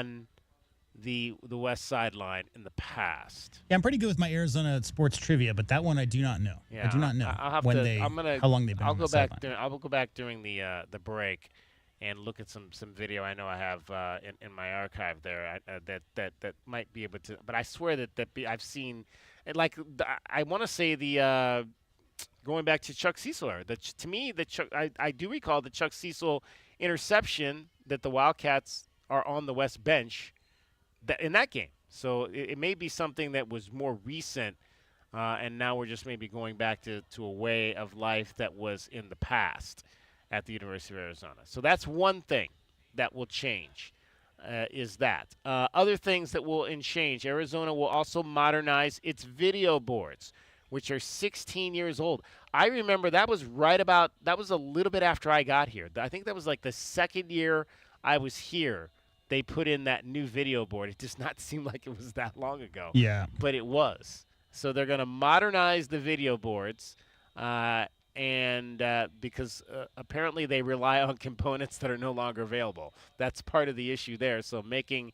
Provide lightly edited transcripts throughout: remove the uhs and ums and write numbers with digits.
on the west sideline in the past. Yeah, I'm pretty good with my Arizona sports trivia, but that one I do not know. Yeah, I do not know I'll have when to. how long they've been on the sideline. I'll go back during the break and look at some video I know I have in my archive there that might be able to. But I swear that I've seen, I want to say the going back to Chuck Cecil era. To me, I do recall the Chuck Cecil interception that the Wildcats are on the West bench in that game. So it may be something that was more recent, and now we're just maybe going back to a way of life that was in the past at the University of Arizona. So that's one thing that will change, is that. Other things that will change, Arizona will also modernize its video boards, which are 16 years old. I remember that was a little bit after I got here. I think that was like the second year I was here. They put in that new video board. It does not seem like it was that long ago. Yeah. But it was. So they're going to modernize the video boards, and because apparently they rely on components that are no longer available. That's part of the issue there. So making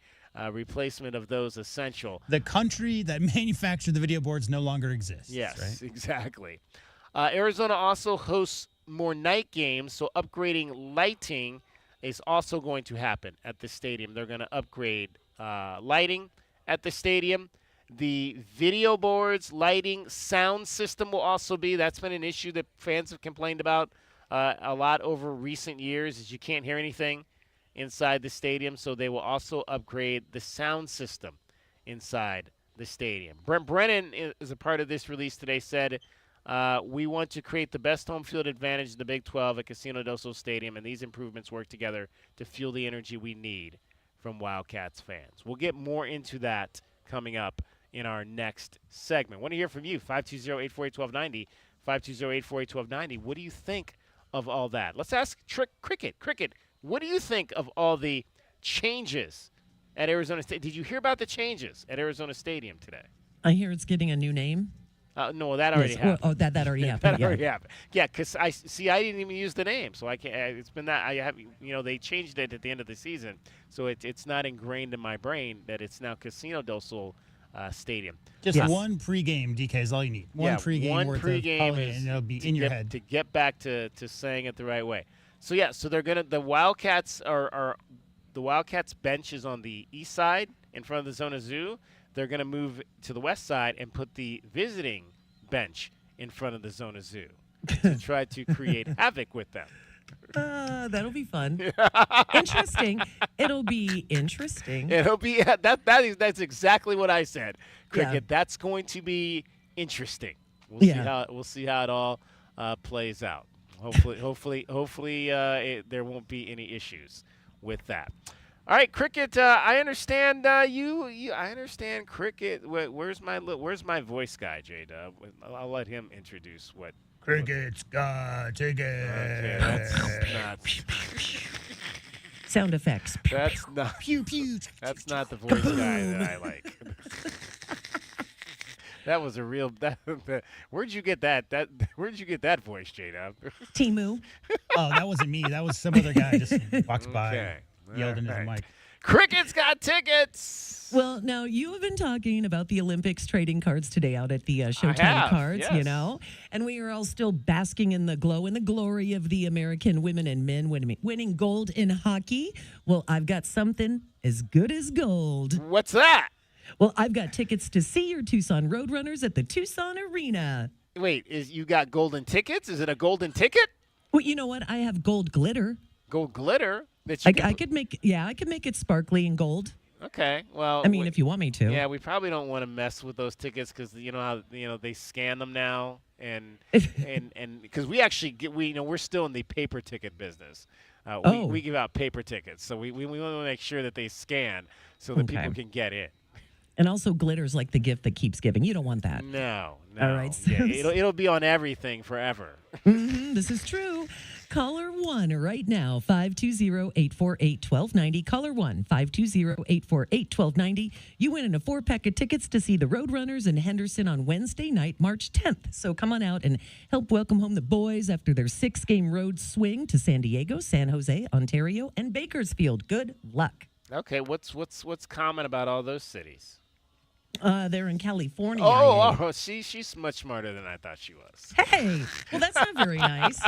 replacement of those essential. The country that manufactured the video boards no longer exists. Yes, right? Exactly. Arizona also hosts more night games, so upgrading lighting is also going to happen at the stadium. They're going to upgrade lighting at the stadium. The video boards, lighting, sound system will also be. That's been an issue that fans have complained about a lot over recent years, is you can't hear anything inside the stadium. So they will also upgrade the sound system inside the stadium. Brent Brennan is a part of this release today, said, we want to create the best home field advantage in the Big 12 at Casino del Sol Stadium, and these improvements work together to fuel the energy we need from Wildcats fans. We'll get more into that coming up in our next segment. Want to hear from you, 520-848-1290, 520-848-1290. What do you think of all that? Let's ask Cricket. Cricket, what do you think of all the changes at Arizona State? Did you hear about the changes at Arizona Stadium today? I hear it's getting a new name. No, that already happened. Oh, that already happened. That already happened. Yeah, because I didn't even use the name, so I can't. It's been that I have. They changed it at the end of the season, so it's not ingrained in my brain that it's now Casino del Sol Stadium. Just one pregame, DK, is all you need. One pregame and it'll be in your head to get back to saying it the right way. So yeah, so they're gonna. The Wildcats the Wildcats bench is on the east side in front of the Zona Zoo. They're going to move to the west side and put the visiting bench in front of the Zona Zoo to try to create havoc with them. That'll be fun. Interesting. It'll be interesting. It'll be that's exactly what I said, Cricket. Yeah. That's going to be interesting. We'll see how it all plays out. Hopefully, there won't be any issues with that. All right, Cricket. I understand you. I understand Cricket. Where's my voice guy, J-Dub? I'll let him introduce what. Cricket's got tickets. Okay, that's not. Sound effects. That's not. Pew pew. That's not the voice guy that I like. That was a real. Where'd you get that? Where'd you get that voice, J-Dub? Timu. Oh, that wasn't me. That was some other guy just walked by. Yelled into the mic. Cricket's got tickets. Well, now you have been talking about the Olympics trading cards today out at the Showtime Cards, yes. And we are all still basking in the glow and the glory of the American women and men winning gold in hockey. Well, I've got something as good as gold. What's that? Well, I've got tickets to see your Tucson Roadrunners at the Tucson Arena. Wait, you got golden tickets? Is it a golden ticket? Well, you know what? I have gold glitter. Gold glitter? I could make it sparkly and gold. Okay, well, I mean, if you want me to. Yeah, we probably don't want to mess with those tickets because you know how they scan them now, and because we're still in the paper ticket business. We give out paper tickets, so we want to make sure that they scan so that people can get in. And also, glitter's like the gift that keeps giving. You don't want that. No. All right. So it'll be on everything forever. This is true. Caller 1 right now, 520-848-1290. Caller 1, 520-848-1290. You win in a 4-pack of tickets to see the Roadrunners in Henderson on Wednesday night, March 10th. So come on out and help welcome home the boys after their 6-game road swing to San Diego, San Jose, Ontario, and Bakersfield. Good luck. Okay, what's common about all those cities? They're in California. She's much smarter than I thought she was. Hey, well, that's not very nice.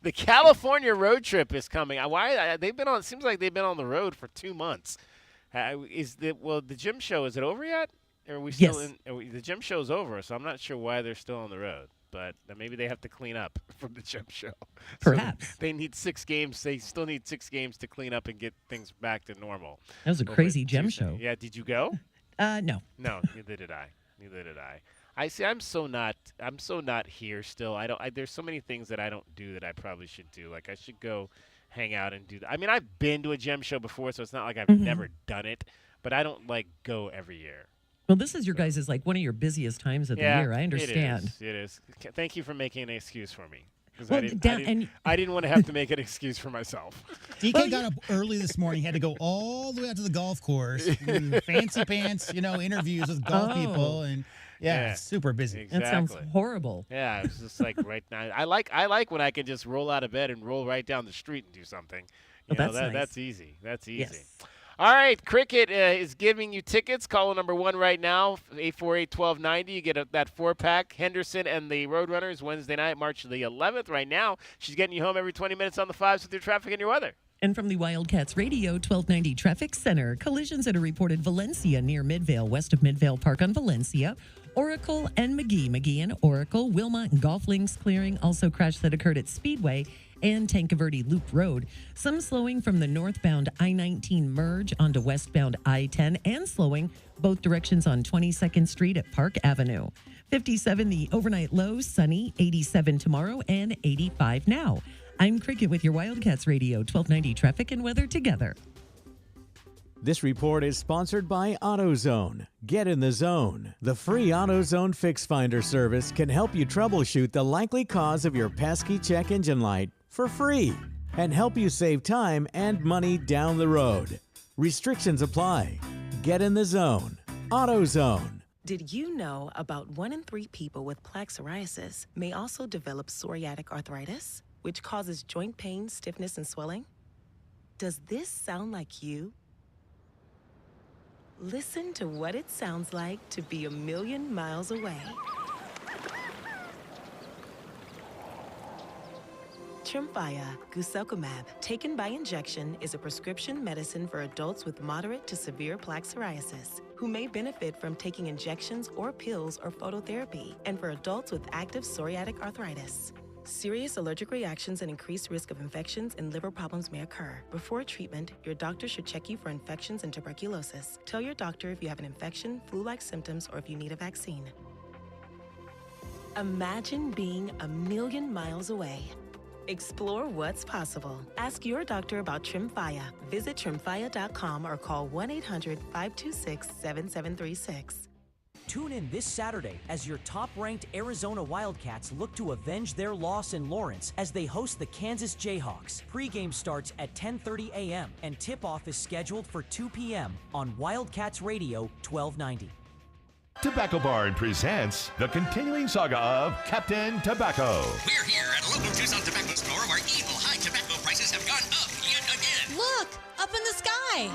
The California road trip is coming. Why they've been on? It seems like they've been on the road for 2 months. The gym show, is it over yet? Or are we still Yes. the gym show's over, so I'm not sure why they're still on the road. But maybe they have to clean up from the gym show. Perhaps. So they need 6 games. They still need 6 games to clean up and get things back to normal. That was a crazy gym show. Yeah, did you go? No. No, neither did I. I see. I'm so not here still. There's so many things that I don't do that I probably should do. Like I should go hang out and do that. I mean, I've been to a gym show before, so it's not like I've never done it. But I don't go every year. Well, this is your guys' one of your busiest times of the year. I understand. It is. Thank you for making an excuse for me. Because Well, I didn't want to have to make an excuse for myself. DK got up early this morning. Had to go all the way out to the golf course. Fancy pants, interviews with golf people, and it's super busy. Exactly. That sounds horrible. Yeah, it's just like right now. I like when I can just roll out of bed and roll right down the street and do something. That's nice. That's easy. That's easy. Yes. All right, Cricket is giving you tickets. Caller number 1 right now, 848-1290. You get that 4-pack. Henderson and the Roadrunners, Wednesday night, March the 11th. Right now, she's getting you home every 20 minutes on the 5s with your traffic and your weather. And from the Wildcats Radio 1290 Traffic Center, collisions that are reported Valencia near Midvale, west of Midvale Park on Valencia. Oracle and McGee and Oracle, Wilmot and Golf Links clearing. Also crash that occurred at Speedway and Tancaverdi Loop Road. Some slowing from the northbound I-19 merge onto westbound I-10 and slowing both directions on 22nd Street at Park Avenue. 57 the overnight low, sunny, 87 tomorrow and 85 now. I'm Cricket with your Wildcats Radio 1290 traffic and weather together. This report is sponsored by AutoZone. Get in the zone. The free AutoZone Fix Finder service can help you troubleshoot the likely cause of your pesky check engine light for free and help you save time and money down the road. Restrictions apply. Get in the zone. AutoZone. Did you know about 1 in 3 people with plaque psoriasis may also develop psoriatic arthritis, which causes joint pain, stiffness, and swelling? Does this sound like you? Listen to what it sounds like to be a million miles away. Tremfya guselkumab, taken by injection, is a prescription medicine for adults with moderate to severe plaque psoriasis who may benefit from taking injections or pills or phototherapy, and for adults with active psoriatic arthritis. Serious allergic reactions and increased risk of infections and liver problems may occur. Before treatment, your doctor should check you for infections and tuberculosis. Tell your doctor if you have an infection, flu-like symptoms, or if you need a vaccine. Imagine being a million miles away. Explore what's possible. Ask your doctor about Tremfya. Visit tremfya.com or call 1-800-526-7736. Tune in this Saturday as your top-ranked Arizona Wildcats look to avenge their loss in Lawrence as they host the Kansas Jayhawks. Pre-game starts at 10:30 a.m. and tip-off is scheduled for 2 p.m. on Wildcats Radio 1290. Tobacco Barn presents the continuing saga of Captain Tobacco. We're here at a local Tucson tobacco store where evil high tobacco prices have gone up yet again. Look, up in the sky.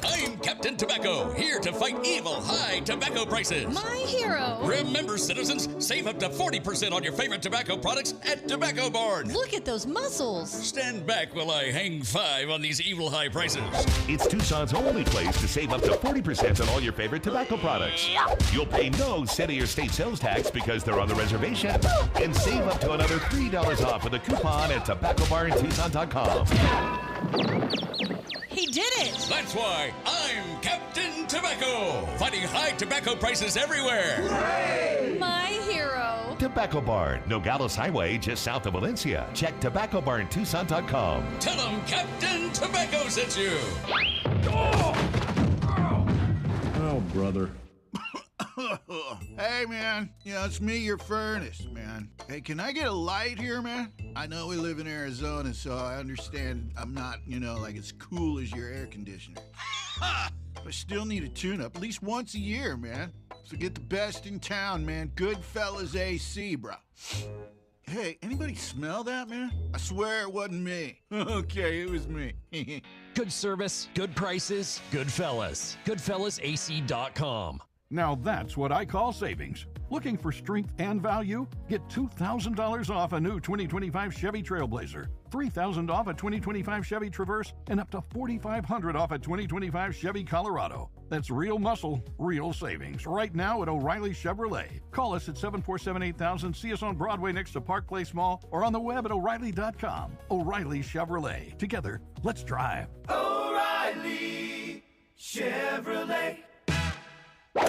I'm Captain Tobacco, here to fight evil high tobacco prices. My hero. Remember, citizens, save up to 40% on your favorite tobacco products at Tobacco Barn. Look at those muscles. Stand back while I hang 5 on these evil high prices. It's Tucson's only place to save up to 40% on all your favorite tobacco products. You'll pay no city or state sales tax because they're on the reservation. And save up to another $3 off with a coupon at tobaccobarntucson.com. He did it. That's why I'm Captain Tobacco, fighting high tobacco prices everywhere. My hero. Tobacco Barn, Nogales Highway, just south of Valencia. Check tobaccobarntucson.com. Tell them Captain Tobacco sent you. Oh, brother. Hey, man. It's me, your furnace, man. Hey, can I get a light here, man? I know we live in Arizona, so I understand I'm not, like as cool as your air conditioner. I still need a tune-up at least once a year, man. So get the best in town, man. Goodfellas AC, bro. Hey, anybody smell that, man? I swear it wasn't me. Okay, it was me. Good service, good prices, Goodfellas. GoodfellasAC.com. Now that's what I call savings. Looking for strength and value? Get $2,000 off a new 2025 Chevy Trailblazer, $3,000 off a 2025 Chevy Traverse, and up to $4,500 off a 2025 Chevy Colorado. That's real muscle, real savings. Right now at O'Reilly Chevrolet. Call us at 747-8000, see us on Broadway next to Park Place Mall, or on the web at O'Reilly.com. O'Reilly Chevrolet. Together, let's drive. O'Reilly Chevrolet.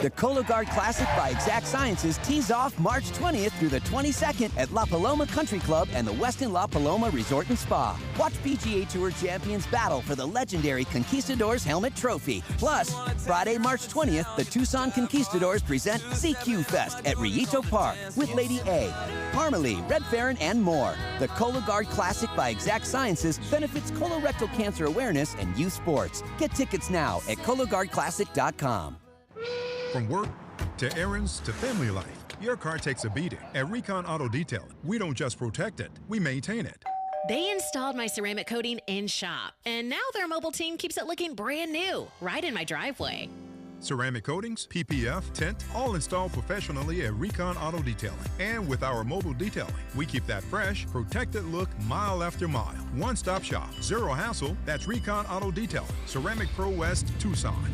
The Cologuard Classic by Exact Sciences tees off March 20th through the 22nd at La Paloma Country Club and the Westin La Paloma Resort and Spa. Watch PGA Tour champions battle for the legendary Conquistadors Helmet Trophy. Plus, Friday, March 20th, the Tucson Conquistadors present CQ Fest at Rillito Park with Lady A, Parmalee, Red Farron, and more. The Cologuard Classic by Exact Sciences benefits colorectal cancer awareness and youth sports. Get tickets now at CologuardClassic.com. From work to errands to family life, your car takes a beating. At Recon Auto Detailing, we don't just protect it, we maintain it. They installed my ceramic coating in shop, and now their mobile team keeps it looking brand new, right in my driveway. Ceramic coatings, PPF, tint, all installed professionally at Recon Auto Detailing. And with our mobile detailing, we keep that fresh, protected look mile after mile. One-stop shop, zero hassle, that's Recon Auto Detailing, Ceramic Pro West, Tucson.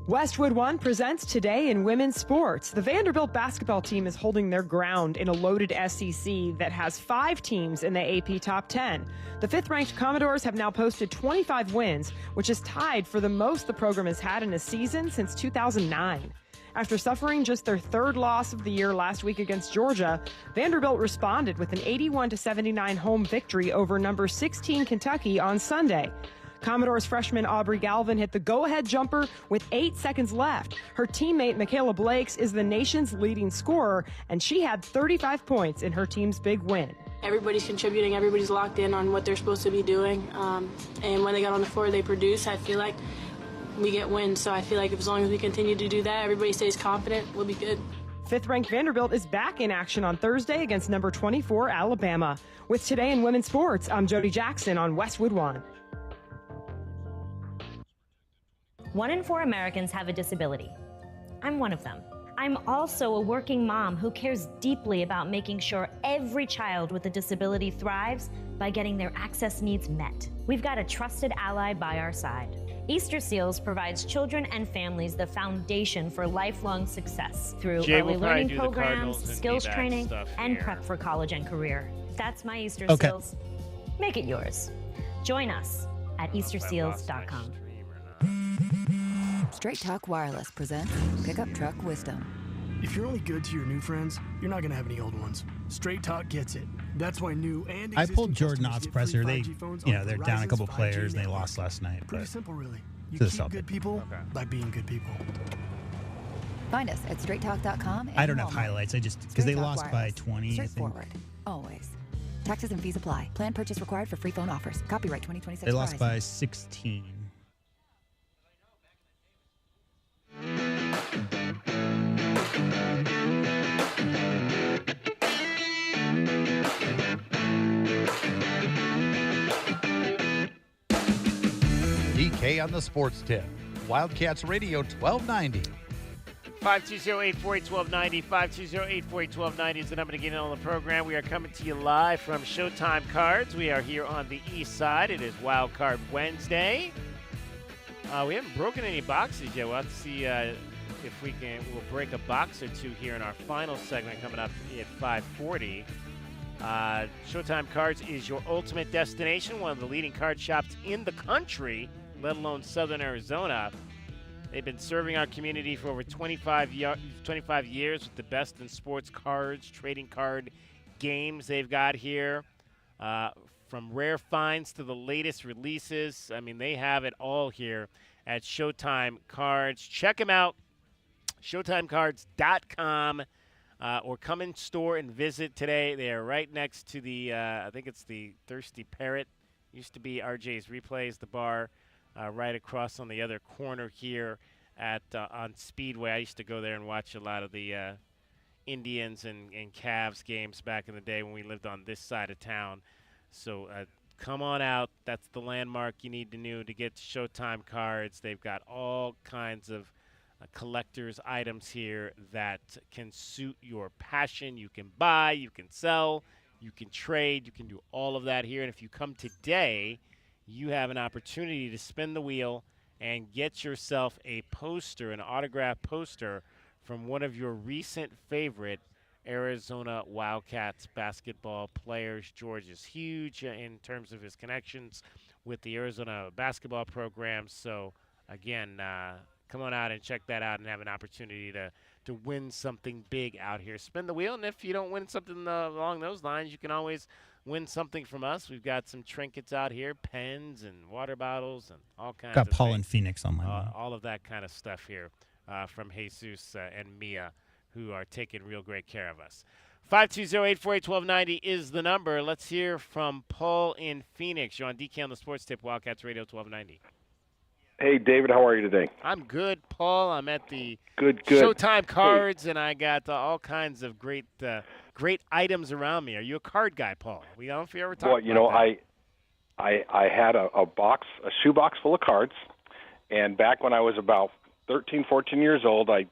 Westwood One presents Today in Women's Sports. The Vanderbilt basketball team is holding their ground in a loaded SEC that has 5 teams in the AP Top 10. The 5th-ranked Commodores have now posted 25 wins, which is tied for the most the program has had in a season since 2009. After suffering just their 3rd loss of the year last week against Georgia, Vanderbilt responded with an 81-79 home victory over number 16 Kentucky on Sunday. Commodores freshman Aubrey Galvin hit the go-ahead jumper with 8 seconds left. Her teammate Michaela Blakes is the nation's leading scorer, and she had 35 points in her team's big win. Everybody's contributing, everybody's locked in on what they're supposed to be doing, and when they got on the floor, they produce. I feel like we get wins, so I feel like as long as we continue to do that, everybody stays confident, we'll be good. 5th-ranked Vanderbilt is back in action on Thursday against number 24 Alabama. With Today in Women's Sports, I'm Jody Jackson on Westwood One. 1 in 4 Americans have a disability. I'm one of them. I'm also a working mom who cares deeply about making sure every child with a disability thrives by getting their access needs met. We've got a trusted ally by our side. Easter Seals provides children and families the foundation for lifelong success through early learning programs, skills training, and prep for college and career. That's my Easter Seals. Make it yours. Join us at easterseals.com. Straight Talk Wireless presents Pickup Truck Wisdom. If you're only good to your new friends, you're not going to have any old ones. Straight Talk gets it. That's why new and I pulled Jordan customers Ott's get presser. free They, 5G phones you know, on they're down a couple Verizon's players. 5G They network. lost last night. Pretty But simple, really. You to the keep Celtics. good people by being good people. Find us at straighttalk.com. I don't have highlights. I just because they lost by 20. I think. Straightforward. Always. Taxes and fees apply. Plan purchase required for free phone offers. Copyright 2026. They lost Verizon. by 16. DK on the Sports Tip. Wildcats Radio 1290. 520-848-1290. 520-848-1290 is the number to get in on the program. We are coming to you live from Showtime Cards. We are here on the east side. It is Wild Card Wednesday. We haven't broken any boxes yet. We'll have to see if we can. We'll break a box or two here in our final segment coming up at 5:40. Showtime Cards is your ultimate destination, one of the leading card shops in the country, let alone Southern Arizona. They've been serving our community for over 25 years with the best in sports cards, trading card games they've got here. From rare finds to the latest releases. I mean, they have it all here at Showtime Cards. Check them out, showtimecards.com, or come in store and visit today. They are right next to the, I think it's the Thirsty Parrot. Used to be RJ's Replays, the bar. Right across on the other corner here at on Speedway. I used to go there and watch a lot of the Indians and Cavs games back in the day when we lived on this side of town. So come on out. That's the landmark you need to know to get Showtime cards. They've got all kinds of collector's items here that can suit your passion. You can buy, you can sell, you can trade, you can do all of that here. And if you come today, you have an opportunity to spin the wheel and get yourself a poster, an autographed poster from one of your recent favorite Arizona Wildcats basketball players. George is huge in terms of his connections with the Arizona basketball program. So, again, come on out and check that out and have an opportunity to win something big out here. Spin the wheel, and if you don't win something along those lines, you can always win something from us. We've got some trinkets out here, pens and water bottles and all kinds Got of Paul things. and Phoenix on my mind. All of that kind of stuff here from Jesus and Mia, who are taking real great care of us. 520-848-1290 is the number. Let's hear from Paul in Phoenix. You're on DK on the Sports Tip, Wildcats Radio 1290. Hey, David, how are you today? I'm good, Paul. I'm at the Good. Showtime cards, and I got all kinds of great items around me. Are you a card guy, Paul? We don't know if you ever talk Well, about that. I had a shoebox full of cards, and back when I was about 13, 14 years old, I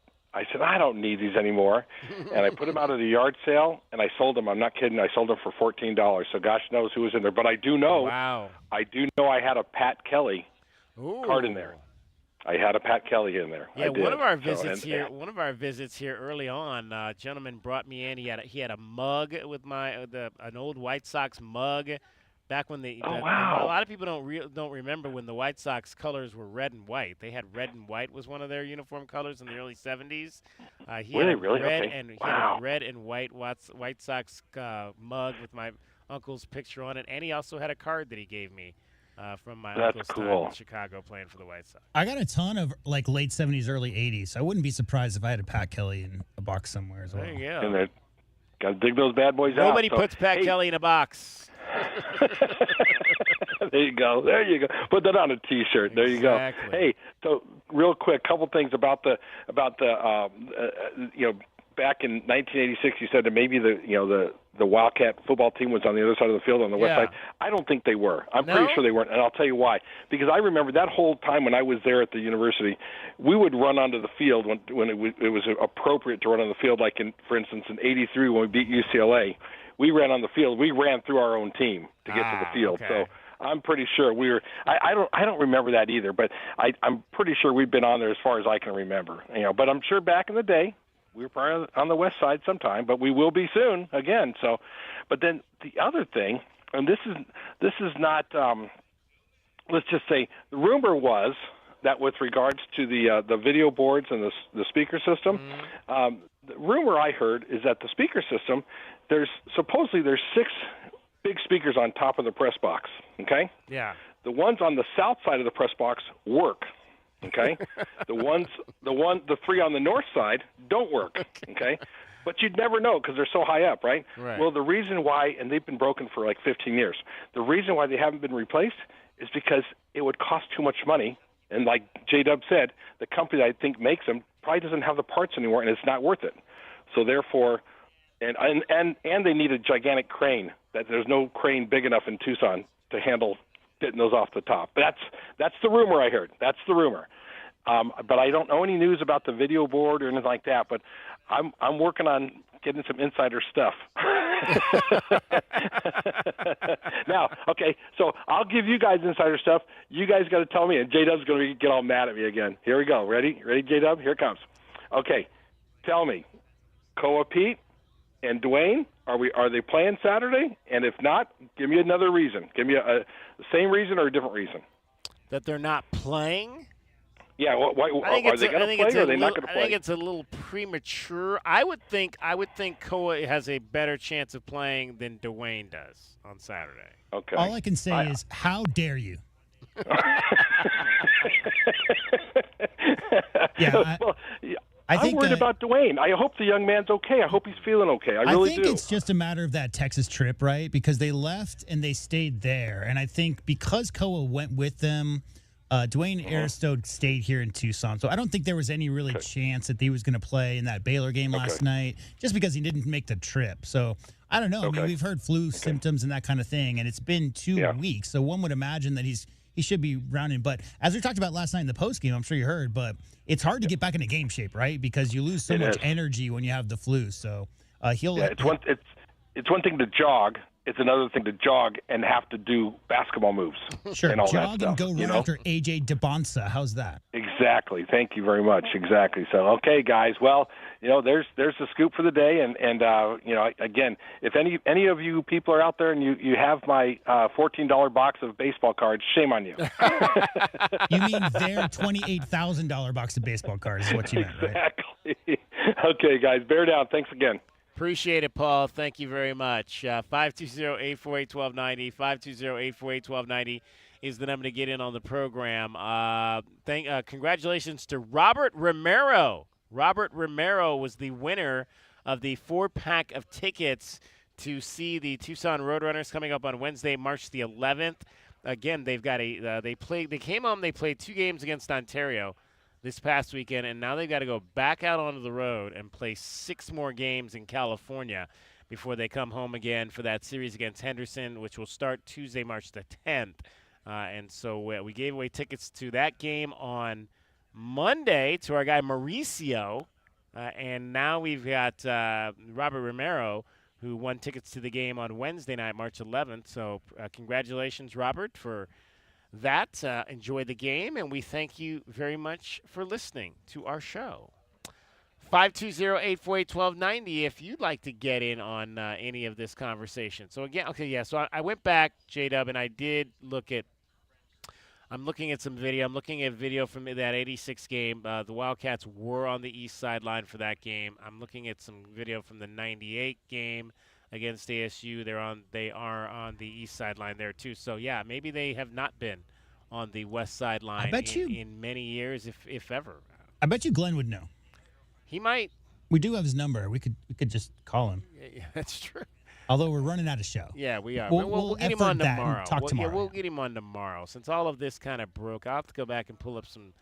said, I don't need these anymore, and I put them out at a yard sale, and I sold them. I'm not kidding. I sold them for $14, so gosh knows who was in there. But I do know I had a Pat Kelly card in there. I had a Pat Kelly in there. Yeah, I did. one of our visits here early on, a gentleman brought me in. He had a mug with an old White Sox mug. Back when a lot of people don't remember when the White Sox colors were red and white. They had red and white was one of their uniform colors in the early 70s. He had a red and white White Sox mug with my uncle's picture on it, and he also had a card that he gave me from my uncle's time in Chicago playing for the White Sox. I got a ton of like late 70s, early 80s. I wouldn't be surprised if I had a Pat Kelly in a box somewhere as well. There you go. And got to dig those bad boys out. Nobody puts Pat Kelly in a box. There you go. Put that on a T-shirt. There you go. Hey, so real quick, couple things about the back in 1986, you said that maybe the Wildcat football team was on the other side of the field on the west side. I don't think they were. I'm pretty sure they weren't, and I'll tell you why. Because I remember that whole time when I was there at the university, we would run onto the field when it was appropriate to run on the field. Like for instance, in '83 when we beat UCLA, we ran on the field. We ran through our own team to get to the field. Okay. So I'm pretty sure we were. I don't remember that either, but I'm pretty sure we've been on there as far as I can remember. But I'm sure back in the day, we were probably on the west side sometime, but we will be soon again. So, but then the other thing, and this is not. Let's just say the rumor was that with regards to the video boards and the speaker system, the rumor I heard is that the speaker system, there's 6 big speakers on top of the press box. Okay. Yeah. The ones on the south side of the press box work. Okay, the 3 on the north side don't work. Okay, but you'd never know because they're so high up, right? Well, the reason why, and they've been broken for like 15 years. The reason why they haven't been replaced is because it would cost too much money. And like J-Dub said, the company that I think makes them probably doesn't have the parts anymore, and it's not worth it. So therefore, and they need a gigantic crane. That there's no crane big enough in Tucson to handle getting those off the top. But that's the rumor I heard. That's the rumor. But I don't know any news about the video board or anything like that. But I'm working on getting some insider stuff. Now, okay, so I'll give you guys insider stuff. You guys got to tell me, and J-Dub's going to get all mad at me again. Here we go. Ready, J-Dub? Here it comes. Okay, tell me, Koa Pete and Dwayne, are they playing Saturday? And if not, give me another reason. Give me the same reason or a different reason. That they're not playing? Yeah, are they going to play or are they not going to play? I think it's a little premature. I would think Koa has a better chance of playing than Dwayne does on Saturday. Okay. All I can say is, how dare you? I'm worried about Dwayne. I hope the young man's okay. I hope he's feeling okay. I really do. I think it's just a matter of that Texas trip, right? Because they left and they stayed there. And I think because Koa went with them Dwayne Aristo stayed here in Tucson, so I don't think there was any really chance that he was going to play in that Baylor game last night, just because he didn't make the trip. So I don't know. I mean, we've heard flu symptoms and that kind of thing, and it's been 2 weeks, so one would imagine that he should be rounding. But as we talked about last night in the post game, I'm sure you heard, but it's hard to get back into game shape, right? Because you lose so much energy when you have the flu. So he'll. Yeah, it's one thing to jog. It's another thing to jog and have to do basketball moves. Sure, and all jog that and stuff, go run after AJ DeBonsa. How's that? Exactly. Thank you very much. Exactly. So, okay, guys. Well, there's the scoop for the day, and again, if any of you people are out there and you have my $14 box of baseball cards, shame on you. You mean their $28,000 box of baseball cards is what you meant, right? Exactly. Okay, guys. Bear down. Thanks again. Appreciate it, Paul. Thank you very much. 520-848-1290. 520-848-1290 is the number to get in on the program. Congratulations to Robert Romero. Robert Romero was the winner of the 4-pack of tickets to see the Tucson Roadrunners coming up on Wednesday, March the 11th. Again, they've got they came home, they played 2 games against Ontario this past weekend, and now they've got to go back out onto the road and play 6 more games in California before they come home again for that series against Henderson, which will start Tuesday, March the 10th. And so we gave away tickets to that game on Monday to our guy Mauricio, and now we've got Robert Romero, who won tickets to the game on Wednesday night, March 11th. So congratulations, Robert, for that. Enjoy the game, and we thank you very much for listening to our show. 520-848-1290 if you'd like to get in on any of this conversation. So again, so I went back, J-Dub, and I did look at I'm looking at some video. I'm looking at video from that 86 game. The Wildcats were on the east sideline for that game. I'm looking at some video from the 98 game against ASU. They are on the east sideline there too. So yeah, maybe they have not been on the west sideline in many years, if ever. I bet you Glenn would know. He might. We do have his number. We could just call him. Yeah, that's true. Although we're running out of show. Yeah, we are. We'll get him on tomorrow. Tomorrow. We'll get him on tomorrow. Since all of this kind of broke, I'll have to go back and pull up some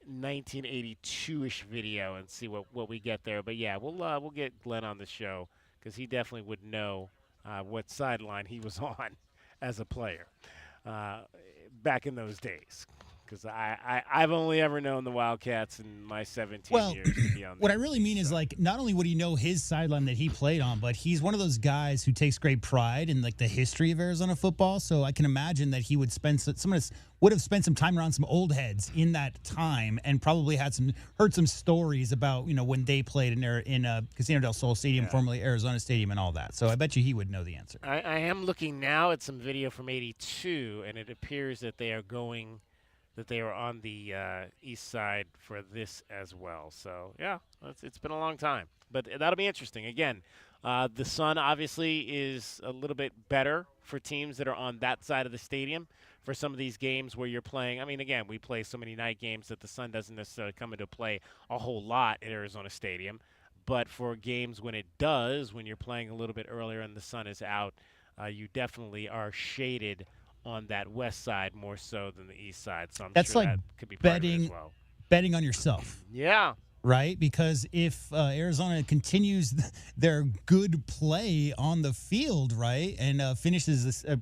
1982-ish video and see what we get there. But yeah, we'll get Glenn on the show because he definitely would know what sideline he was on as a player back in those days. Because I've only ever known the Wildcats in my 17 years to be on what I really mean is, like, not only would he know his sideline that he played on, but he's one of those guys who takes great pride in, like, the history of Arizona football. So I can imagine that he would would have spent some time around some old heads in that time and probably heard some stories about, when they played in Casino del Sol Stadium, formerly Arizona Stadium, and all that. So I bet you he would know the answer. I am looking now at some video from 82, and it appears that they are on the east side for this as well. So, yeah, it's been a long time. But that'll be interesting. Again, the sun obviously is a little bit better for teams that are on that side of the stadium for some of these games where you're playing. I mean, again, we play so many night games that the sun doesn't necessarily come into play a whole lot at Arizona Stadium. But for games when it does, when you're playing a little bit earlier and the sun is out, you definitely are shaded on that west side more so than the east side. So I'm That's sure like that could be part of it as well. Betting on yourself. Yeah. Right? Because if Arizona continues their good play on the field, right, and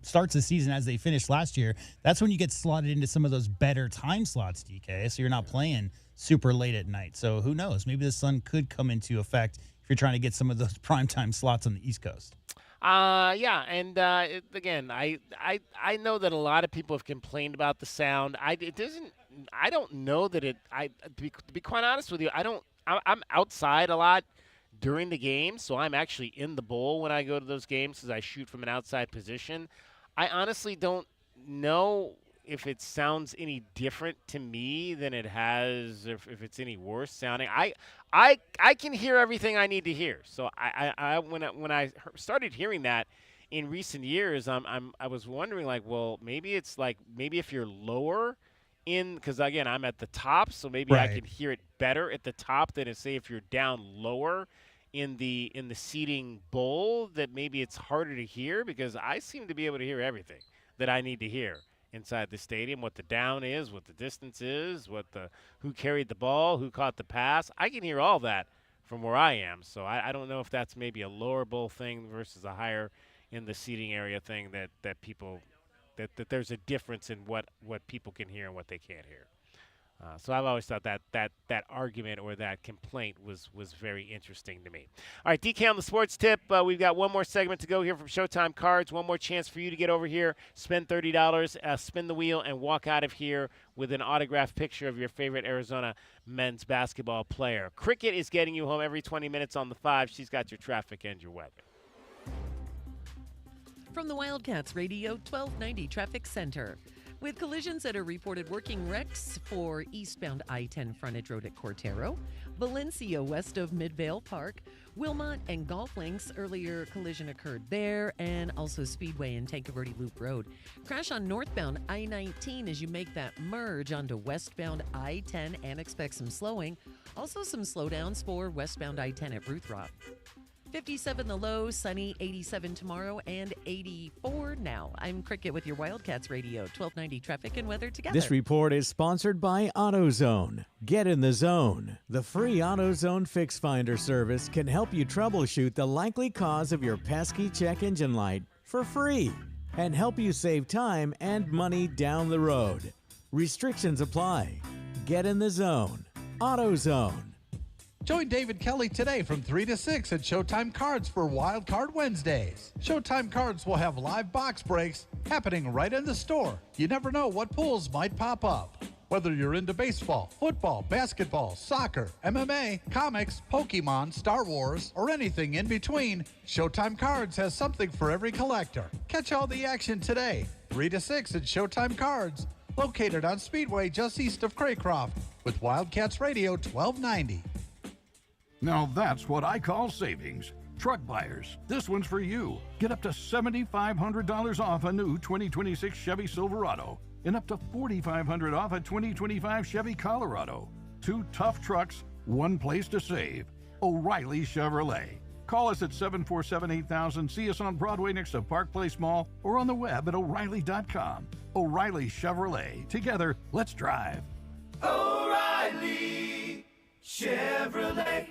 starts the season as they finished last year, that's when you get slotted into some of those better time slots, DK. So you're not playing super late at night. So who knows? Maybe the sun could come into effect if you're trying to get some of those primetime slots on the East Coast. Yeah, and again, I know that a lot of people have complained about the sound. I don't know that to be quite honest with you, I'm outside a lot during the game, so I'm actually in the bowl when I go to those games because I shoot from an outside position. I honestly don't know if it sounds any different to me than it has, if it's any worse sounding. I can hear everything I need to hear. So when I started hearing that in recent years, I was wondering, like, well, maybe if you're lower in, because again I'm at the top, so maybe I can hear it better at the top than say if you're down lower in the seating bowl, that maybe it's harder to hear, because I seem to be able to hear everything that I need to hear inside the stadium, what the down is, what the distance is, who carried the ball, who caught the pass. I can hear all that from where I am. So I don't know if that's maybe a lower bowl thing versus a higher in the seating area thing that people that there's a difference in what people can hear and what they can't hear. So I've always thought that argument or that complaint was very interesting to me. All right, DK on the sports tip. We've got one more segment to go here from Showtime Cards. One more chance for you to get over here, spend $30, spin the wheel, and walk out of here with an autographed picture of your favorite Arizona men's basketball player. Cricket is getting you home every 20 minutes on the 5. She's got your traffic and your weather. From the Wildcats Radio 1290 Traffic Center. With collisions that are reported, working wrecks for eastbound I-10 frontage road at Cortero, Valencia west of Midvale Park, Wilmot and Golf Links, earlier collision occurred there, and also Speedway and Tanque Verde Loop Road. Crash on northbound I-19 as you make that merge onto westbound I-10 and expect some slowing. Also some slowdowns for westbound I-10 at Ruth Rock. 57 the low, sunny, 87 tomorrow, and 84 now. I'm Cricket with your Wildcats Radio, 1290 traffic and weather together. This report is sponsored by AutoZone. Get in the zone. The free AutoZone Fix Finder service can help you troubleshoot the likely cause of your pesky check engine light for free and help you save time and money down the road. Restrictions apply. Get in the zone. AutoZone. Join David Kelly today from 3 to 6 at Showtime Cards for Wild Card Wednesdays. Showtime Cards will have live box breaks happening right in the store. You never know what pulls might pop up. Whether you're into baseball, football, basketball, soccer, MMA, comics, Pokemon, Star Wars, or anything in between, Showtime Cards has something for every collector. Catch all the action today, 3 to 6 at Showtime Cards, located on Speedway just east of Craycroft, with Wildcats Radio 1290. Now that's what I call savings. Truck buyers, this one's for you. Get up to $7,500 off a new 2026 Chevy Silverado and up to $4,500 off a 2025 Chevy Colorado. 2 tough trucks, one place to save. O'Reilly Chevrolet. Call us at 747-8000. See us on Broadway next to Park Place Mall or on the web at O'Reilly.com. O'Reilly Chevrolet. Together, let's drive. O'Reilly Chevrolet.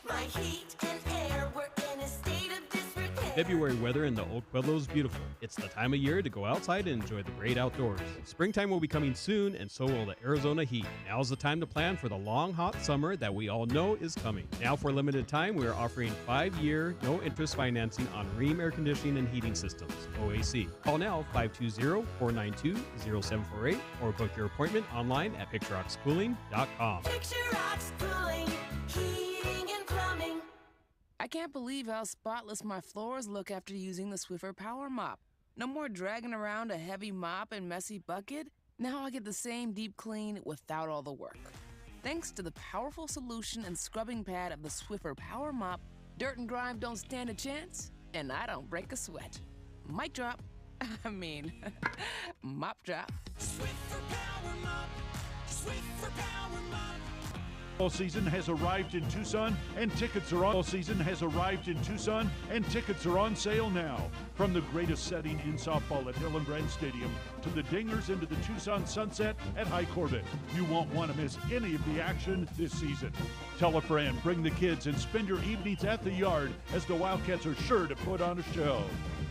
My heat and air were in a state of disrepair. February weather in the Oak Pueblo is beautiful. It's the time of year to go outside and enjoy the great outdoors. Springtime will be coming soon, and so will the Arizona heat. Now's the time to plan for the long, hot summer that we all know is coming. Now, for a limited time, we are offering 5-year, no-interest financing on Rheem air conditioning and heating systems, OAC. Call now, 520-492-0748, or book your appointment online at PictureRocksCooling.com. Picture Rocks Cooling, heating and plumbing. I can't believe how spotless my floors look after using the Swiffer Power Mop. No more dragging around a heavy mop and messy bucket. Now I get the same deep clean without all the work. Thanks to the powerful solution and scrubbing pad of the Swiffer Power Mop, dirt and grime don't stand a chance, and I don't break a sweat. Mic drop. Mop drop. Swiffer Power Mop. Swiffer Power Mop. All season has arrived in Tucson, and tickets are on. All season has arrived in Tucson, and tickets are on sale now. From the greatest setting in softball at Hillenbrand Stadium to the dingers into the Tucson sunset at High Corbett, you won't want to miss any of the action this season. Tell a friend, bring the kids, and spend your evenings at the yard, as the Wildcats are sure to put on a show.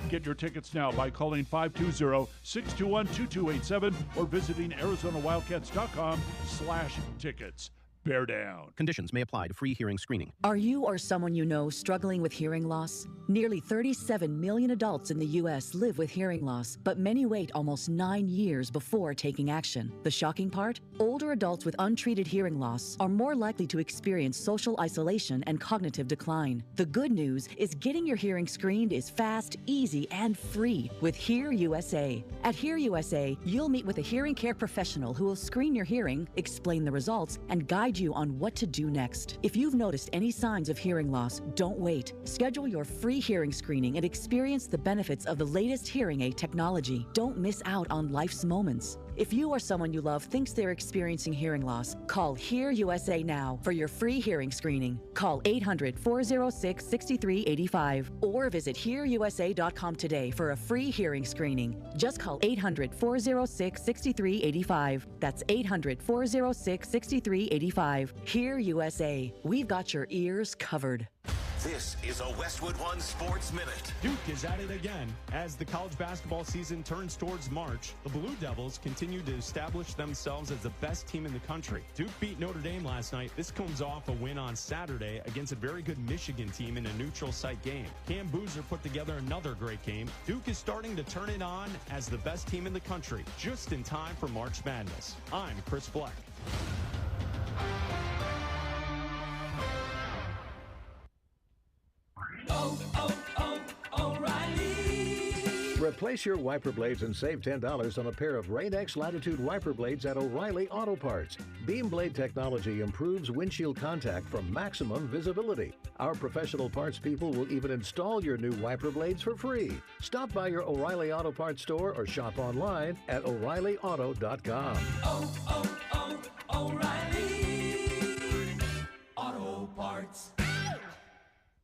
Get your tickets now by calling 520-621-2287 or visiting ArizonaWildcats.com/tickets. Bear down. Conditions may apply to free hearing screening. Are you or someone you know struggling with hearing loss? Nearly 37 million adults in the U.S. live with hearing loss, but many wait almost 9 years before taking action. The shocking part? Older adults with untreated hearing loss are more likely to experience social isolation and cognitive decline. The good news is getting your hearing screened is fast, easy, and free with Hear USA. At Hear USA, you'll meet with a hearing care professional who will screen your hearing, explain the results, and guide guide you on what to do next. If you've noticed any signs of hearing loss, don't wait. Schedule your free hearing screening and experience the benefits of the latest hearing aid technology. Don't miss out on life's moments. If you or someone you love thinks they're experiencing hearing loss, call Hear USA now for your free hearing screening. Call 800-406-6385 or visit hearusa.com today for a free hearing screening. Just call 800-406-6385. That's 800-406-6385. Hear USA. We've got your ears covered. This is a Westwood One Sports Minute. Duke is at it again. As the college basketball season turns towards March, the Blue Devils continue to establish themselves as the best team in the country. Duke beat Notre Dame last night. This comes off a win on Saturday against a very good Michigan team in a neutral site game. Cam Boozer put together another great game. Duke is starting to turn it on as the best team in the country, just in time for March Madness. I'm Chris Fleck. O'Reilly. Replace your wiper blades and save $10 on a pair of Rain-X Latitude wiper blades at O'Reilly Auto Parts. Beam blade technology improves windshield contact for maximum visibility. Our professional parts people will even install your new wiper blades for free. Stop by your O'Reilly Auto Parts store or shop online at O'ReillyAuto.com. O'Reilly Auto Parts.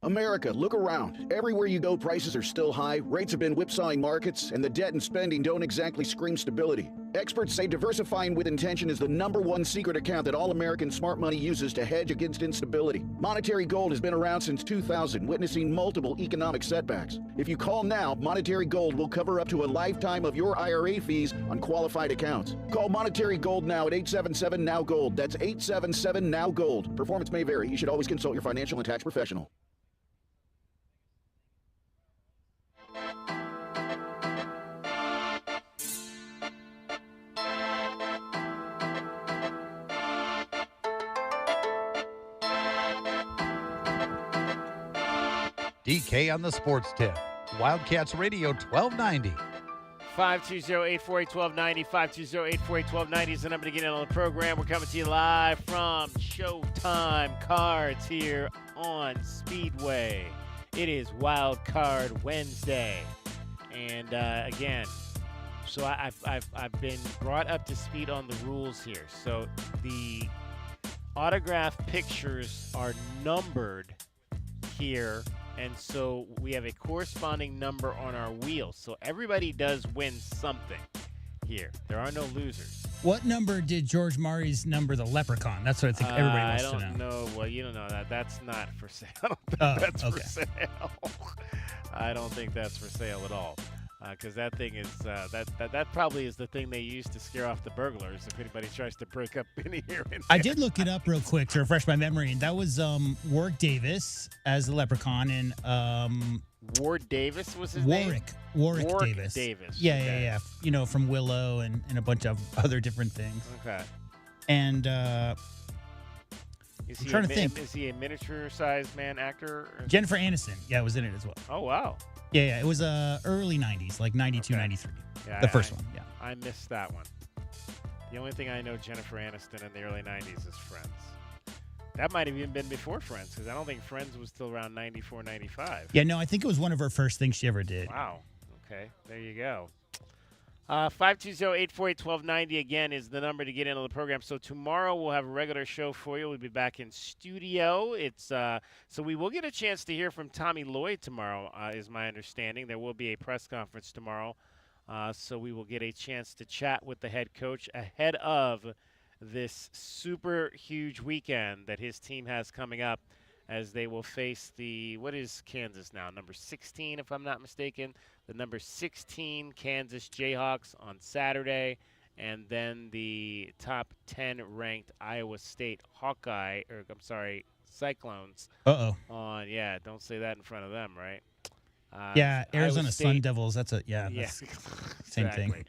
America, look around. Everywhere you go, prices are still high, rates have been whipsawing markets, and the debt and spending don't exactly scream stability. Experts say diversifying with intention is the #1 secret account that all American smart money uses to hedge against instability. Monetary Gold has been around since 2000, witnessing multiple economic setbacks. If you call now, Monetary Gold will cover up to a lifetime of your IRA fees on qualified accounts. Call Monetary Gold now at 877-NOW-GOLD. That's 877-NOW-GOLD. Performance may vary. You should always consult your financial and tax professional. DK on the sports tip. Wildcats Radio 1290. 520-848-1290. 520-848-1290 is the number to get in on the program. We're coming to you live from Showtime Cards here on Speedway. It is Wild Card Wednesday. And again, so I've been brought up to speed on the rules here. So the autograph pictures are numbered here. And so we have a corresponding number on our wheel. So everybody does win something here. There are no losers. What number did George Murray's number the leprechaun? That's what I think everybody wants to know. I don't know. Well, you don't know that. That's not for sale. I don't think that's for sale. I don't think that's for sale at all. Because that thing is that probably is the thing they use to scare off the burglars if anybody tries to break up in here. I did look it up real quick to refresh my memory, and that was Warwick Davis as the leprechaun, and Ward Davis was his name. Warwick Davis. Yeah, okay. Yeah. You know, from Willow and a bunch of other different things. Okay. And I'm trying to think. Is he a miniature-sized man actor? Jennifer Aniston, was in it as well. Oh wow. Yeah, it was early 90s, like 92, 93. Yeah, the first one, yeah. I missed that one. The only thing I know Jennifer Aniston in the early 90s is Friends. That might have even been before Friends, because I don't think Friends was still around 94, 95. Yeah, no, I think it was one of her first things she ever did. Wow. Okay, there you go. 520-848-1290 again is the number to get into the program. So tomorrow we'll have a regular show for you. We'll be back in studio. It's so we will get a chance to hear from Tommy Lloyd tomorrow, is my understanding. There will be a press conference tomorrow, so we will get a chance to chat with the head coach ahead of this super huge weekend that his team has coming up, as they will face what is Kansas now? Number 16, if I'm not mistaken. The number 16 Kansas Jayhawks on Saturday, and then the top 10 ranked Iowa State Cyclones. On, don't say that in front of them, right? Arizona Sun Devils. That's same thing.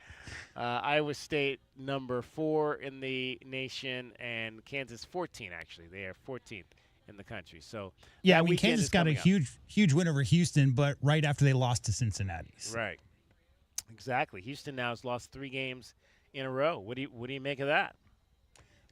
Iowa State number 4 in the nation, and Kansas 14, actually. They are 14th in the country. So Kansas got a huge win over Houston, but right after they lost to Cincinnati. Right. Exactly. Houston now has lost 3 games in a row. What do you make of that?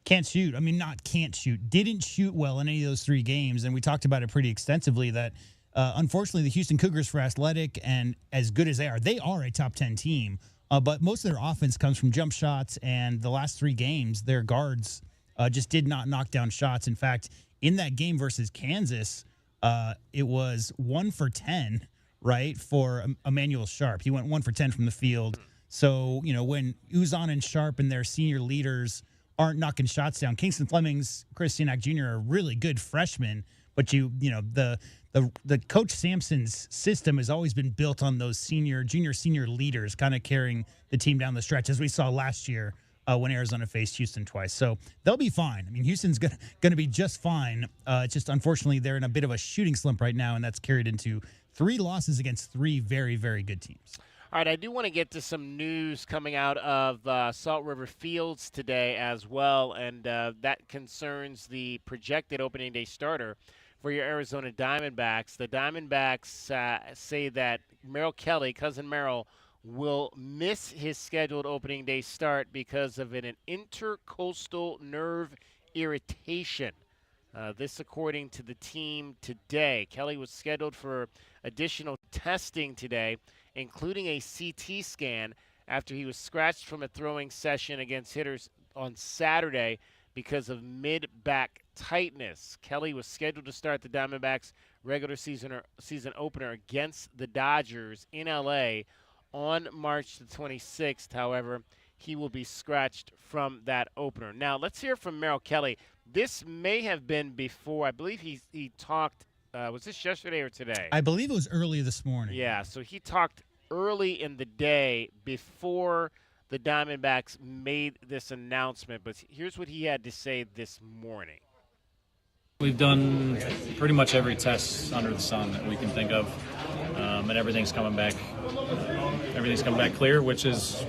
Can't shoot. I mean, not can't shoot. Didn't shoot well in any of those 3 games, and we talked about it pretty extensively that, unfortunately, the Houston Cougars, for athletic and as good as they are a top 10 team, but most of their offense comes from jump shots, and the last 3 games, their guards just did not knock down shots. In fact, in that game versus Kansas, it was 1 for 10, right, for Emmanuel Sharp. He went 1 for 10 from the field. So, when Uzan and Sharp and their senior leaders aren't knocking shots down, Kingston Fleming's Chris Sinak Jr. are really good freshmen, but the Coach Sampson's system has always been built on those senior leaders kind of carrying the team down the stretch, as we saw last year when Arizona faced Houston twice. So they'll be fine. I mean, Houston's going to be just fine. It's just, unfortunately, they're in a bit of a shooting slump right now, and that's carried into 3 losses against 3 very, very good teams. All right, I do want to get to some news coming out of Salt River Fields today as well, and that concerns the projected opening day starter for your Arizona Diamondbacks. The Diamondbacks say that Merrill Kelly, cousin Merrill, will miss his scheduled opening day start because of an intercostal nerve irritation. This according to the team today. Kelly was scheduled for additional testing today, including a CT scan after he was scratched from a throwing session against hitters on Saturday because of mid-back tightness. Kelly was scheduled to start the Diamondbacks regular season opener against the Dodgers in L.A. on March the 26th. However, he will be scratched from that opener. Now, let's hear from Merrill Kelly. This may have been before. I believe he talked. Was this yesterday or today? I believe it was early this morning. Yeah, so he talked early in the day before the Diamondbacks made this announcement. But here's what he had to say this morning. We've done pretty much every test under the sun that we can think of, and everything's coming back. Everything's coming back clear, which is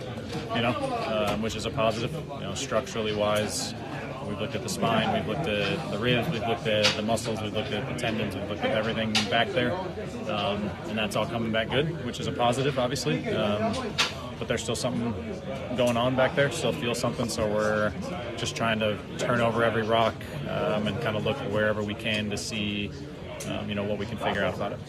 a positive. Structurally wise, we've looked at the spine, we've looked at the ribs, we've looked at the muscles, we've looked at the tendons, we've looked at everything back there, and that's all coming back good, which is a positive, obviously. But there's still something going on back there, still feel something, so we're just trying to turn over every rock and kind of look wherever we can to see, what we can figure out about it.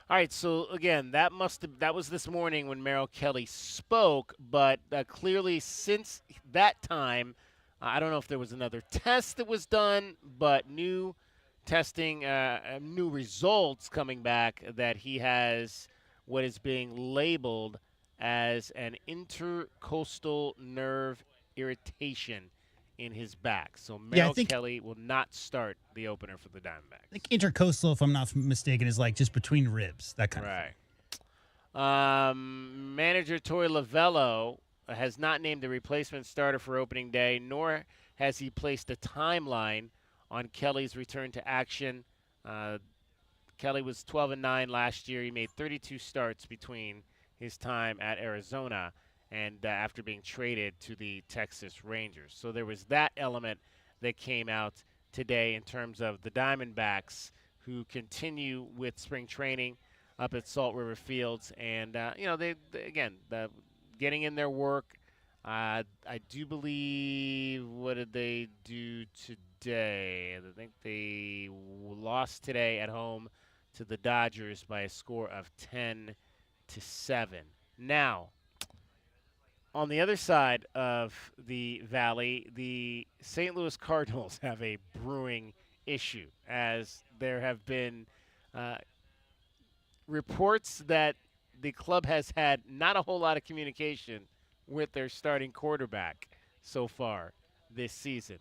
All right, so again, that was this morning when Merrill Kelly spoke, but clearly since that time, I don't know if there was another test that was done, but new testing, new results coming back that he has what is being labeled as an intercostal nerve irritation in his back. So Merrill Kelly will not start the opener for the Diamondbacks. I think intercostal, if I'm not mistaken, is like just between ribs, that kind of thing. Manager Torey Lovello has not named the replacement starter for opening day, nor has he placed a timeline on Kelly's return to action. Kelly was 12-9 last year. He made 32 starts between his time at Arizona and after being traded to the Texas Rangers. So there was that element that came out today in terms of the Diamondbacks, who continue with spring training up at Salt River Fields. And, they getting in their work. I do believe, what did they do today? I think they lost today at home to the Dodgers by a score of 10-7. Now, on the other side of the valley, the St. Louis Cardinals have a brewing issue, as there have been reports that the club has had not a whole lot of communication with their starting quarterback so far this season.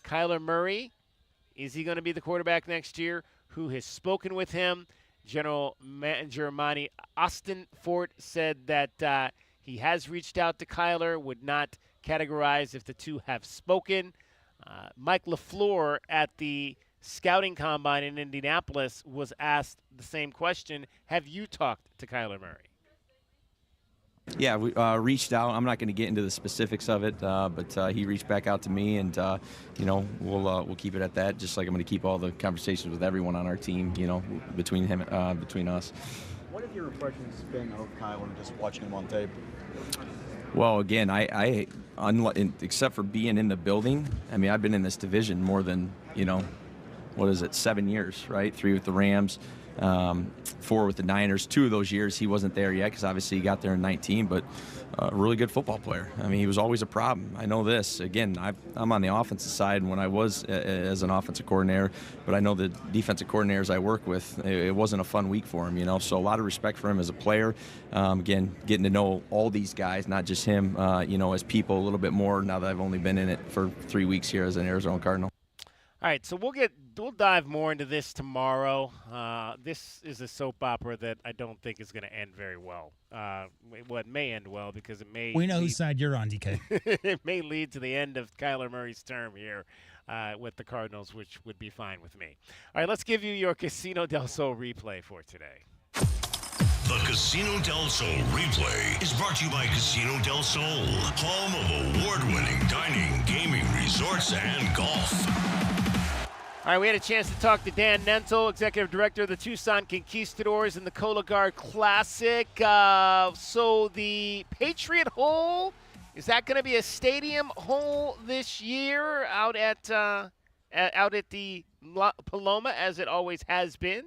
Kyler Murray, is he going to be the quarterback next year? Who has spoken with him? General Manager Monty Austin Fort said that he has reached out to Kyler, would not categorize if the two have spoken. Mike LaFleur at the scouting combine in Indianapolis was asked the same question. Have you talked to Kyler Murray? Yeah, we reached out. I'm not going to get into the specifics of it, but he reached back out to me, and we'll keep it at that. Just like I'm going to keep all the conversations with everyone on our team, between us. What have your impressions been of Kyler just watching him on tape? Well, again, except for being in the building, I mean, I've been in this division more than, 7 years, right? 3 with the Rams, 4 with the Niners. 2 of those years he wasn't there yet because obviously he got there in 19, but a really good football player. I mean, he was always a problem. I know this. Again, I'm on the offensive side when I was as an offensive coordinator, but I know the defensive coordinators I work with, it wasn't a fun week for him, So a lot of respect for him as a player. Again, getting to know all these guys, not just him, as people a little bit more now that I've only been in it for 3 weeks here as an Arizona Cardinal. All right, so we'll dive more into this tomorrow. This is a soap opera that I don't think is going to end very well. It may end well because it may. We know whose side you're on, DK. It may lead to the end of Kyler Murray's term here with the Cardinals, which would be fine with me. All right, let's give you your Casino del Sol replay for today. The Casino del Sol replay is brought to you by Casino del Sol, home of award-winning dining, gaming, resorts, and golf. All right, we had a chance to talk to Dan Nentel, Executive Director of the Tucson Conquistadors in the Cologuard Classic. So the Patriot Hole, is that going to be a stadium hole this year out at the Paloma as it always has been?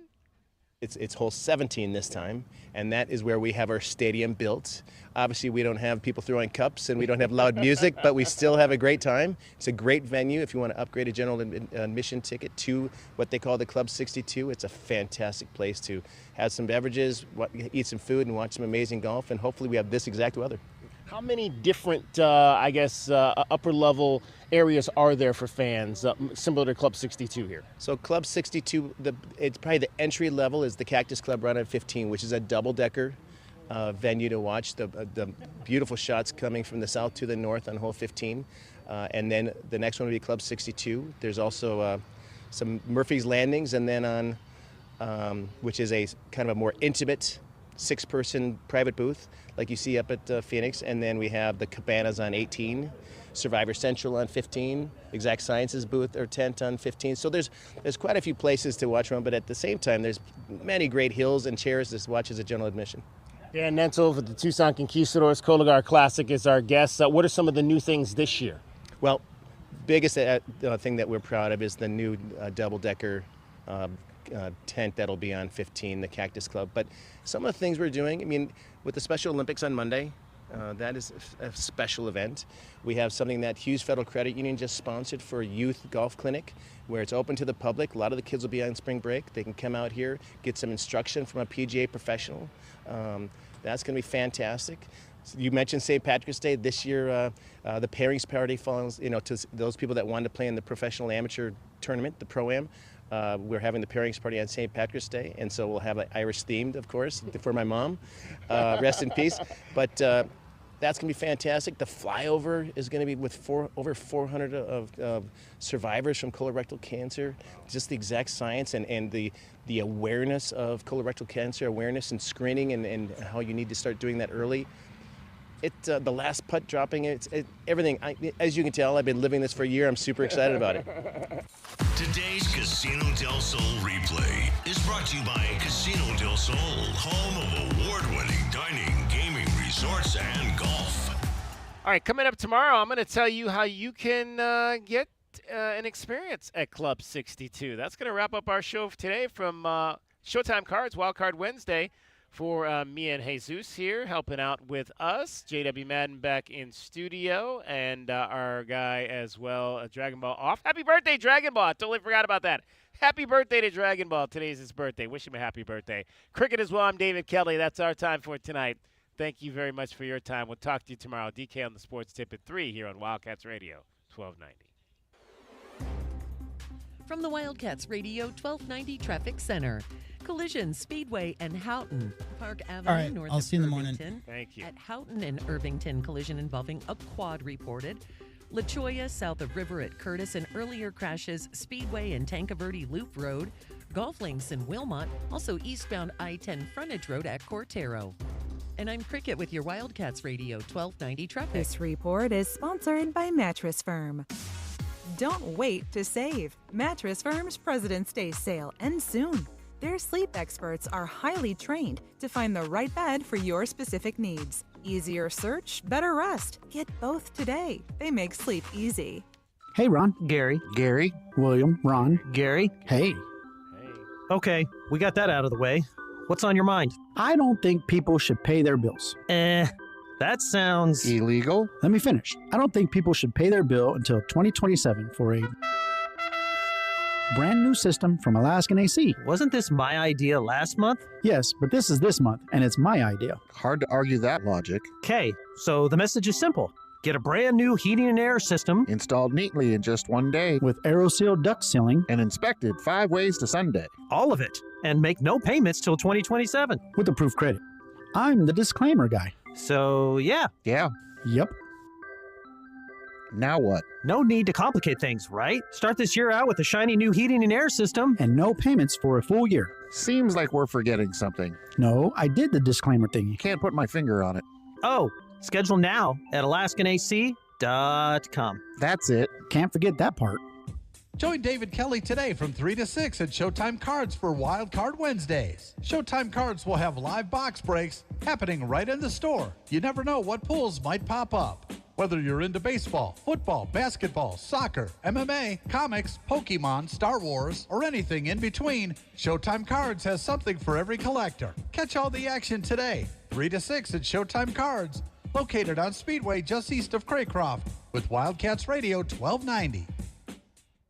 It's hole 17 this time, and that is where we have our stadium built. Obviously, we don't have people throwing cups and we don't have loud music, but we still have a great time. It's a great venue if you want to upgrade a general admission ticket to what they call the Club 62. It's a fantastic place to have some beverages, eat some food, and watch some amazing golf, and hopefully we have this exact weather. How many different, upper-level areas are there for fans, similar to Club 62 here? So Club 62, it's probably the entry level is the Cactus Club run at 15, which is a double-decker venue to watch. The beautiful shots coming from the south to the north on hole 15. And then the next one will be Club 62. There's also some Murphy's Landings, and then on, which is a kind of a more intimate 6-person private booth like you see up at Phoenix, and then we have the Cabanas on 18, Survivor Central on 15, Exact Sciences booth or tent on 15. So there's quite a few places to watch around, but at the same time there's many great hills and chairs to watch as a general admission. Dan Nentel for the Tucson Conquistadors Cologuard Classic is our guest. What are some of the new things this year? Well, biggest thing that we're proud of is the new double-decker tent that'll be on 15, the Cactus Club. But some of the things we're doing, I mean, with the Special Olympics on Monday, that is a special event. We have something that Hughes Federal Credit Union just sponsored for a youth golf clinic where it's open to the public. A lot of the kids will be on spring break. They can come out here, get some instruction from a PGA professional. That's going to be fantastic. So you mentioned St. Patrick's Day. This year, the pairings party falls, to those people that wanted to play in the professional amateur tournament, the Pro-Am. We're having the pairings party on St. Patrick's Day, and so we'll have an Irish themed, of course, for my mom. Rest in peace. But that's going to be fantastic. The flyover is going to be with over 400 of survivors from colorectal cancer. Just the Exact Science and the awareness of colorectal cancer, awareness and screening, and how you need to start doing that early. The last putt dropping, everything. As you can tell, I've been living this for a year. I'm super excited about it. Today's Casino del Sol replay is brought to you by Casino del Sol, home of award-winning dining, gaming, resorts, and golf. All right, coming up tomorrow, I'm going to tell you how you can get an experience at Club 62. That's going to wrap up our show today from Showtime Cards, Wild Card Wednesday. For me and Jesus here, helping out with us. J.W. Madden back in studio, and our guy as well, Dragon Ball off. Happy birthday, Dragon Ball. I totally forgot about that. Happy birthday to Dragon Ball. Today's his birthday. Wish him a happy birthday. Cricket as well. I'm David Kelly. That's our time for tonight. Thank you very much for your time. We'll talk to you tomorrow. DK on the Sports Tip at 3 here on Wildcats Radio, 1290. From the Wildcats Radio 1290 Traffic Center. Collision, Speedway, and Houghton. Park Avenue, all right, north I'll of see you in the Irvington. morning. Thank you. At Houghton and Irvington, collision involving a quad reported. La Cholla, south of River at Curtis, and earlier crashes, Speedway and Tancaverde Loop Road. Golf links in Wilmot, also eastbound I-10 frontage road at Cortero. And I'm Cricket with your Wildcats Radio 1290 Traffic. This report is sponsored by Mattress Firm. Don't wait to save. Mattress Firm's President's Day sale ends soon. Their sleep experts are highly trained to find the right bed for your specific needs. Easier search, better rest. Get both today. They make sleep easy. Hey, Ron. Gary. Gary. William. Ron. Gary. Hey. Okay, we got that out of the way. What's on your mind? I don't think people should pay their bills. That sounds illegal. Let me finish. I don't think people should pay their bill until 2027 for a brand new system from Alaskan AC. Wasn't this my idea last month? Yes, but this is this month, and it's my idea. Hard to argue that logic. Okay, so the message is simple. Get a brand new heating and air system installed neatly in just one day with AeroSeal duct sealing and inspected 5 ways to Sunday. All of it, and make no payments till 2027 with approved credit. I'm the disclaimer guy. So, yeah. Yep. Now what? No need to complicate things, right? Start this year out with a shiny new heating and air system. And no payments for a full year. Seems like we're forgetting something. No, I did the disclaimer thingy. Can't put my finger on it. Oh, schedule now at alaskanac.com. That's it. Can't forget that part. Join David Kelly today from 3 to 6 at Showtime Cards for Wild Card Wednesdays. Showtime Cards will have live box breaks happening right in the store. You never know what pulls might pop up. Whether you're into baseball, football, basketball, soccer, MMA, comics, Pokemon, Star Wars, or anything in between, Showtime Cards has something for every collector. Catch all the action today, 3 to 6 at Showtime Cards, located on Speedway just east of Craycroft, with Wildcats Radio 1290.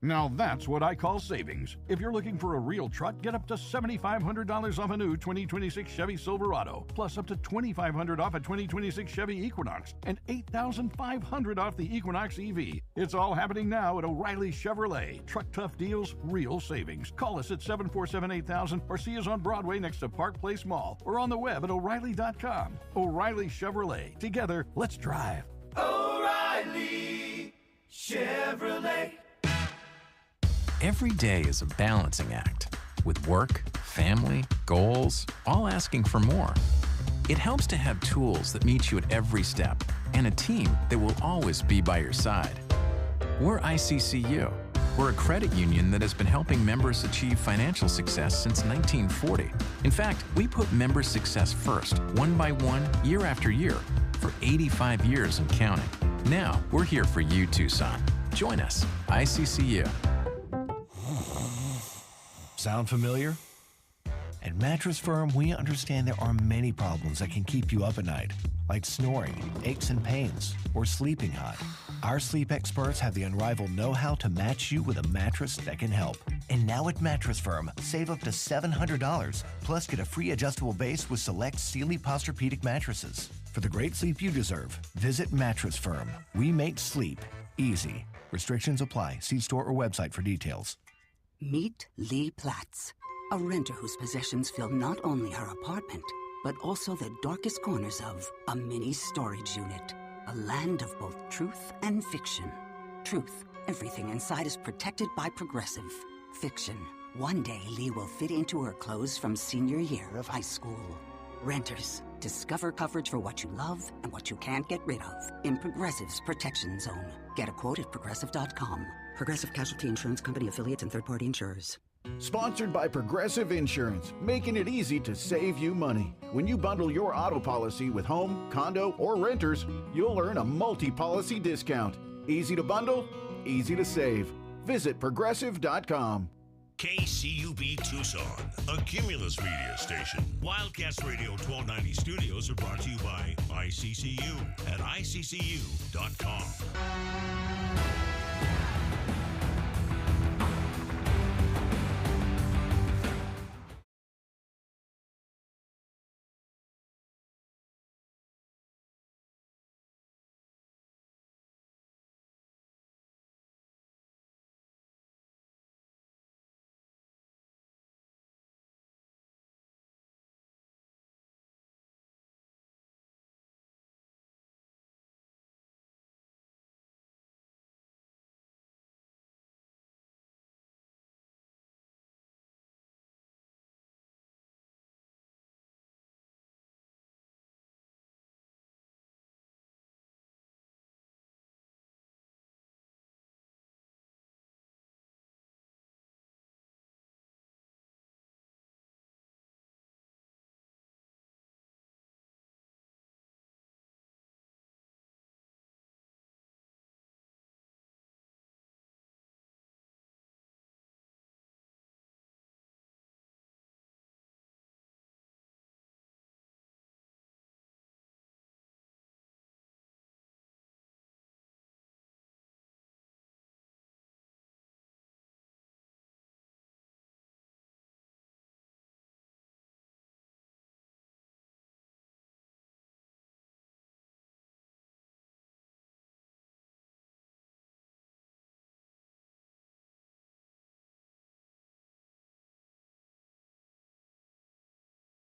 Now that's what I call savings. If you're looking for a real truck, get up to $7,500 off a new 2026 Chevy Silverado, plus up to $2,500 off a 2026 Chevy Equinox, and $8,500 off the Equinox EV. It's all happening now at O'Reilly Chevrolet. Truck tough deals, real savings. Call us at 747-8000 or see us on Broadway next to Park Place Mall or on the web at O'Reilly.com. O'Reilly Chevrolet. Together, let's drive. O'Reilly Chevrolet. Every day is a balancing act, with work, family, goals, all asking for more. It helps to have tools that meet you at every step and a team that will always be by your side. We're ICCU. We're a credit union that has been helping members achieve financial success since 1940. In fact, we put member success first, one by one, year after year, for 85 years and counting. Now, we're here for you, Tucson. Join us, ICCU. Sound familiar? At Mattress Firm, we understand there are many problems that can keep you up at night, like snoring, aches and pains, or sleeping hot. Our sleep experts have the unrivaled know-how to match you with a mattress that can help. And now at Mattress Firm, save up to $700, plus get a free adjustable base with select Sealy Posturepedic mattresses. For the great sleep you deserve, visit Mattress Firm. We make sleep easy. Restrictions apply. See store or website for details. Meet Lee Platts, a renter whose possessions fill not only her apartment, but also the darkest corners of a mini storage unit. A land of both truth and fiction. Truth, everything inside is protected by Progressive. Fiction, one day Lee will fit into her clothes from senior year of high school. Renters, discover coverage for what you love and what you can't get rid of in Progressive's Protection Zone. Get a quote at Progressive.com. Progressive Casualty Insurance Company affiliates and third-party insurers. Sponsored by Progressive Insurance, making it easy to save you money. When you bundle your auto policy with home, condo, or renters, you'll earn a multi-policy discount. Easy to bundle, easy to save. Visit Progressive.com. KCUB Tucson, a Cumulus media station. Wildcats Radio 1290 studios are brought to you by ICCU at ICCU.com.